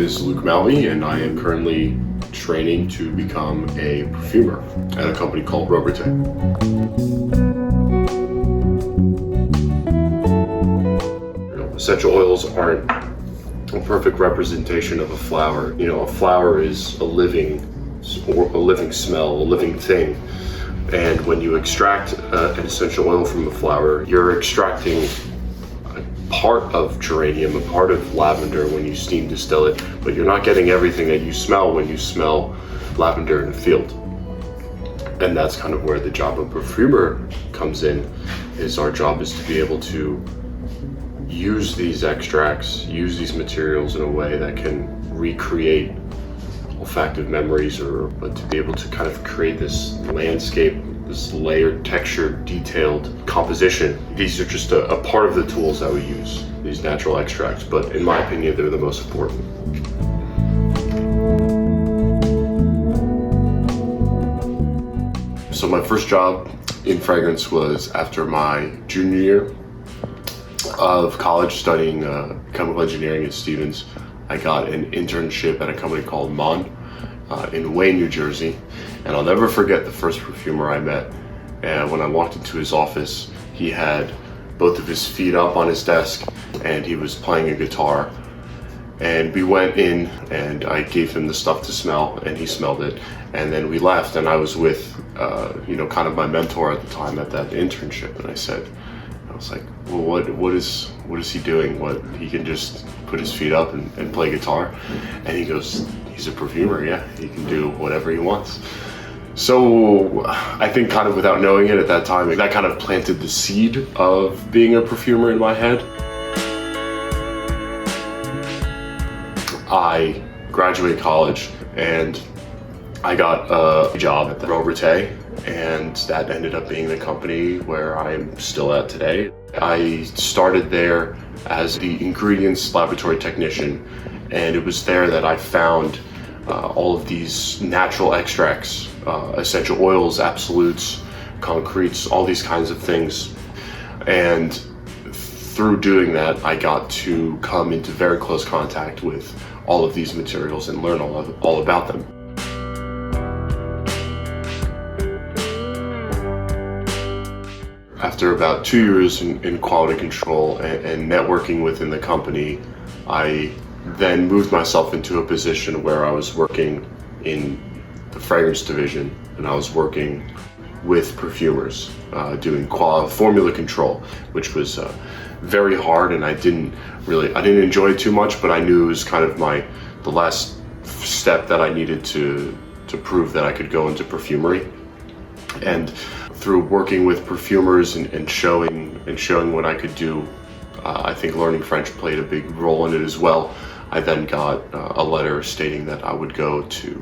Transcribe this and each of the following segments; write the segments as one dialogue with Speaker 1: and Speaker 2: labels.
Speaker 1: is Luke Malvey, and I am currently training to become a perfumer at a company called Robertet. Essential oils aren't a perfect representation of a flower. A flower is a living smell, a living thing. And when you extract an essential oil from a flower, you're extracting a part of geranium, a part of lavender when you steam distill it, but you're not getting everything that you smell when you smell lavender in a field. And that's kind of where the job of perfumer comes in, is our job is to be able to use these extracts, use these materials in a way that can recreate olfactive memories, but to be able to kind of create this landscape, this layered, textured, detailed composition. These are just a part of the tools that we use, these natural extracts, but in my opinion, they're the most important. So my first job in fragrance was after my junior year of college, studying chemical engineering at Stevens. I got an internship at a company called Mon in Wayne, New Jersey. And I'll never forget the first perfumer I met. And when I walked into his office, he had both of his feet up on his desk and he was playing a guitar. And we went in and I gave him the stuff to smell and he smelled it. And then we left, and I was with, kind of my mentor at the time at that internship. And I was like, well, what is he doing? He can just put his feet up and play guitar? And he goes, he's a perfumer, yeah, he can do whatever he wants. So I think kind of without knowing it at that time, that kind of planted the seed of being a perfumer in my head. I graduated college and I got a job at the Robertet, and that ended up being the company where I'm still at today. I started there as the ingredients laboratory technician, and it was there that I found all of these natural extracts, essential oils, absolutes, concretes, all these kinds of things. And through doing that, I got to come into very close contact with all of these materials and learn all about them. After about 2 years in quality control and networking within the company, I then moved myself into a position where I was working in the fragrance division, and I was working with perfumers, doing formula control, which was very hard, and I didn't enjoy it too much, but I knew it was kind of the last step that I needed to prove that I could go into perfumery. And through working with perfumers and showing what I could do, I think learning French played a big role in it as well. I then got a letter stating that I would go to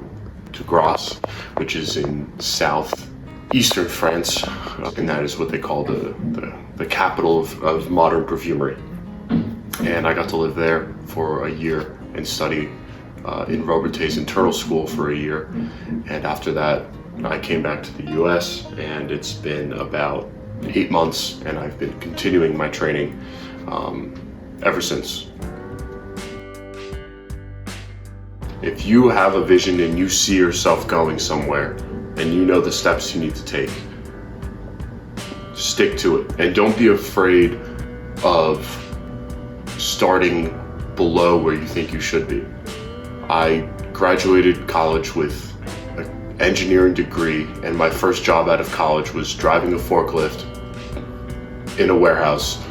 Speaker 1: Grasse, which is in southeastern France, and that is what they call the capital of modern perfumery. And I got to live there for a year and study in Robertet's internal school for a year. And after that, I came back to the US, and it's been about 8 months, and I've been continuing my training ever since. If you have a vision and you see yourself going somewhere and you know the steps you need to take, stick to it. And don't be afraid of starting below where you think you should be. I graduated college with engineering degree, and my first job out of college was driving a forklift in a warehouse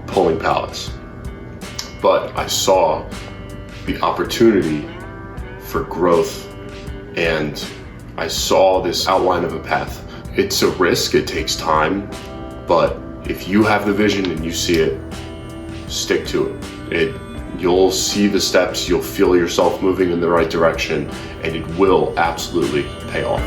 Speaker 1: pulling pallets. But I saw the opportunity for growth, and I saw this outline of a path. It's a risk, it takes time, but if you have the vision and you see it, stick to it. You'll see the steps, you'll feel yourself moving in the right direction, and it will absolutely pay off.